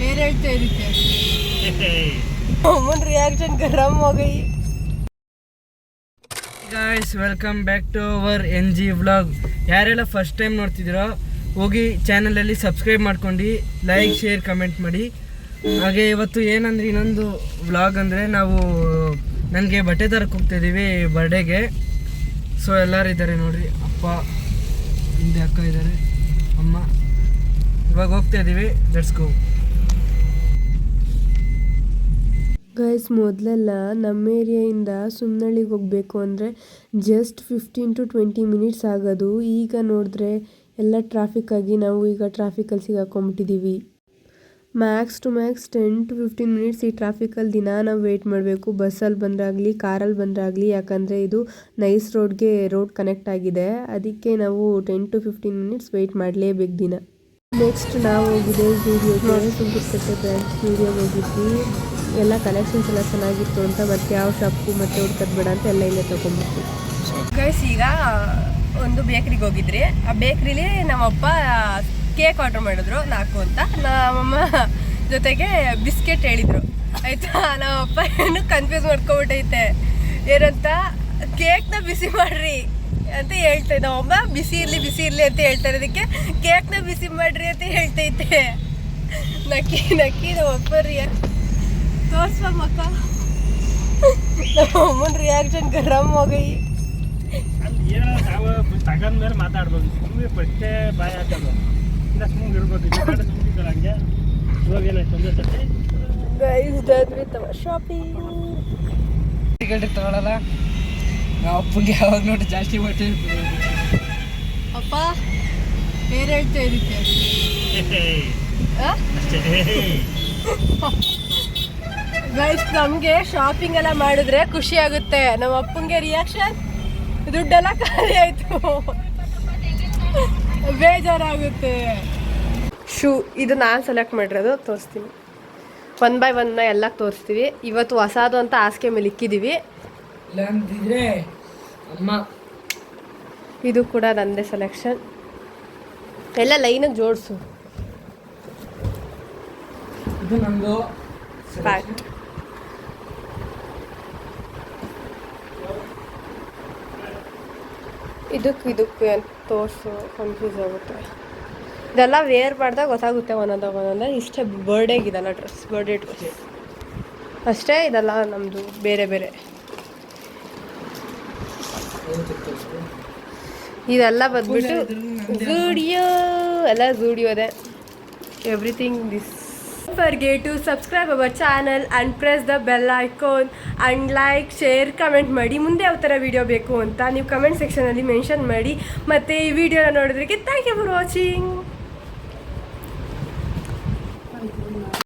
ಏನ್ ಹೇಳ್ತಾ ಇದಕ್ಕೆ ಅಮ್ಮನ್ ರಿಯಾಕ್ಷನ್ ಗರಂ हो गई guys welcome back to our NG vlog. ಯಾರೆಲ್ಲ ಫಸ್ಟ್ ಟೈಮ್ ನೋಡ್ತಿದ್ದೀರೋ ಹೋಗಿ ಚಾನಲಲ್ಲಿ ಸಬ್ಸ್ಕ್ರೈಬ್ ಮಾಡ್ಕೊಂಡು ಲೈಕ್ ಶೇರ್ ಕಮೆಂಟ್ ಮಾಡಿ. ಹಾಗೆ ಇವತ್ತು ಏನಂದ್ರೆ ಇನ್ನೊಂದು ವ್ಲಾಗ್ ಅಂದರೆ ನಾವು ನನಗೆ ಬಟ್ಟೆ ತರಕ್ಕೆ ಹೋಗ್ತಾಯಿದ್ದೀವಿ ಬರ್ಡೇಗೆ. ಸೊ ಎಲ್ಲರೂ ಇದ್ದಾರೆ ನೋಡ್ರಿ, ಅಪ್ಪ ಹಿಂದೆ ಅಕ್ಕ ಇದ್ದಾರೆ, ಅಮ್ಮ. ಇವಾಗ ಹೋಗ್ತಾ ಇದ್ದೀವಿ, ಲೆಟ್ಸ್ ಗೋ. ಗೈಸ್, ಮೊದಲೆಲ್ಲ ನಮ್ಮ ಏರಿಯಾಯಿಂದ ಸುಮ್ನಳ್ಳಿಗೆ ಹೋಗಬೇಕು ಅಂದರೆ ಜಸ್ಟ್ 15 to 20 ಮಿನಿಟ್ಸ್ ಆಗೋದು. ಈಗ ನೋಡಿದ್ರೆ ಎಲ್ಲ ಟ್ರಾಫಿಕ್ ಆಗಿ ನಾವು ಈಗ ಟ್ರಾಫಿಕಲ್ಲಿ ಸಿಗಾಕೊಂಬಿಟ್ಟಿದ್ದೀವಿ. Max to max 10 to 15 minutes ಈ ಟ್ರಾಫಿಕಲ್ಲಿ ದಿನ ನಾವು ವೆಯ್ಟ್ ಮಾಡಬೇಕು. ಬಸ್ಸಲ್ಲಿ ಬಂದಾಗಲಿ ಕಾರಲ್ಲಿ ಬಂದಾಗಲಿ, ಯಾಕಂದರೆ ಇದು ನೈಸ್ ರೋಡ್ಗೆ ರೋಡ್ ಕನೆಕ್ಟ್ ಆಗಿದೆ. ಅದಕ್ಕೆ ನಾವು 10 to 15 ಮಿನಿಟ್ಸ್ ವೆಯ್ಟ್ ಮಾಡಲೇಬೇಕು ದಿನ. ನೆಕ್ಸ್ಟ್ ನಾವು ಹೋಗಿದ್ದೆ ಸ್ಟುಡಿಯೋಗೆ, ಸುಂಕುರ್ಕಟ್ಟೆ ಬ್ರ್ಯಾಂಚ್ ಸ್ಟುಡಿಯೋಗೆ ಹೋಗಿದ್ವಿ. ಎಲ್ಲ ಕಲೆಕ್ಷನ್ಸ್ ಎಲ್ಲ ಚೆನ್ನಾಗಿತ್ತು ಅಂತ, ಮತ್ತು ಯಾವ ಶಾಪು ಮತ್ತು ಹುಡ್ಕದ್ ಬೇಡ ಅಂತ ಎಲ್ಲ ಇಲ್ಲೇ ತೊಗೊಂಡ್ಬಿಟ್ಟು. ಗೈಸ್, ಈಗ ಒಂದು ಬೇಕ್ರಿಗೆ ಹೋಗಿದ್ರಿ. ಆ ಬೇಕ್ರಿಲಿ ನಮ್ಮಪ್ಪ ಕೇಕ್ ಆರ್ಡ್ರ್ ಮಾಡಿದ್ರು 4 ಅಂತ. ನಮ್ಮಮ್ಮ ಜೊತೆಗೆ ಬಿಸ್ಕೆಟ್ ಹೇಳಿದರು ಆಯಿತಾ. ನಮ್ಮಪ್ಪ ಏನು ಕನ್ಫ್ಯೂಸ್ ಮಾಡ್ಕೊಬಿಟ್ಟೈತೆ, ಏನಂತ ಕೇಕ್ನ ಬಿಸಿ ಮಾಡ್ರಿ ಅಂತ ಹೇಳ್ತಾ ಇದ್ದ. ನಮ್ಮಮ್ಮ ಬಿಸಿ ಇರಲಿ ಅಂತ ಹೇಳ್ತಾ ಇರೋದಕ್ಕೆ ಕೇಕ್ನ ಬಿಸಿ ಮಾಡ್ರಿ ಅಂತ ಹೇಳ್ತೈತೆ. ನಕ್ಕಿ ನಮ್ಮಪ್ಪ ತೋರ್ಸ್ವ ಮಕ್ಕ, ನಮ್ಮಮ್ಮನ ರಿಯಾಕ್ಷನ್ ಗರಂ हो गई. ತಗೊಂಡ್ಮೇಲೆ ಮಾತಾಡ್ಬೋದು, ಸುಮ್ಮನೆ ಬಟ್ಟೆ ಬಾಯ್ ಹಾಕೋದು ಇಲ್ಲ, ಸುಮ್ಮನೆ ಇರ್ಬೋದು. ಇವಾಗ ಏನಾಯ್ತು guys, done with our shopping. Ticket ತಗೊಳ್ಳಲ್ಲ ನಾವು. ಅಪ್ಪಗೆ ಯಾವಾಗ ನೋಡಿ ಜಾಸ್ತಿ ಬಟ್ಟೆ ಅಪ್ಪ ಏನ್ ಹೇಳ್ತಾ ಇದಕ್ಕೆ ಗೈಸ್, ನಮಗೆ ಶಾಪಿಂಗ್ ಎಲ್ಲ ಮಾಡಿದ್ರೆ ಖುಷಿ ಆಗುತ್ತೆ. ನಮ್ಮ ಅಪ್ಪಂಗೆ ರಿಯಾಕ್ಷನ್, ದುಡ್ಡೆಲ್ಲ ಖಾಲಿ ಆಯ್ತು, ಬೇಜಾರಾಗುತ್ತೆ. ಶೂ ಇದು ನಾನು ಸೆಲೆಕ್ಟ್ ಮಾಡಿರೋದು, ತೋರಿಸ್ತೀನಿ. 1 by 1 ಎಲ್ಲ ತೋರಿಸ್ತೀವಿ. ಇವತ್ತು ಹೊಸದು ಅಂತ ಹಾಸಿಗೆ ಮೇಲೆ ಇಕ್ಕಿದ್ದೀವಿ. ಅಮ್ಮ, ಇದು ಕೂಡ ನಂದೇ ಸೆಲೆಕ್ಷನ್. ಎಲ್ಲ ಲೈನಿಗೆ ಜೋಡಿಸು. ಇದು ನಮ್ಮದು ಫ್ಯಾಕ್ಟ್. ಇದಕ್ಕೆ ತೋರಿಸು, ಕನ್ಫ್ಯೂಸ್ ಆಗುತ್ತೆ. ಇದೆಲ್ಲ ವೇರ್ ಮಾಡಿದಾಗ ಗೊತ್ತಾಗುತ್ತೆ ಒಂದೊಂದು. ಇಷ್ಟೇ ಬರ್ಡೇಗಿದಲ್ಲ ಡ್ರೆಸ್, ಬರ್ಡೇ ಡ್ರೆಸ್ ಅಷ್ಟೇ. ಇದೆಲ್ಲ ನಮ್ಮದು ಬೇರೆ ಬೇರೆ. ಇದೆಲ್ಲ ಬಂದ್ಬಿಟ್ಟು ಝೂಡಿಯೋ, ಎಲ್ಲ ಝೂಡಿಯೋದೆ. Everything this. Forget to subscribe our channel and press the bell icon and like, share, comment ಮಾಡಿ. ಮುಂದೆ ಯಾವ ಥರ ವಿಡಿಯೋ ಬೇಕು ಅಂತ ನೀವು ಕಮೆಂಟ್ ಸೆಕ್ಷನಲ್ಲಿ ಮೆನ್ಷನ್ ಮಾಡಿ. ಮತ್ತು ಈ ವಿಡಿಯೋನ ನೋಡೋದಕ್ಕೆ ಥ್ಯಾಂಕ್ ಯು ಫಾರ್ ವಾಚಿಂಗ್.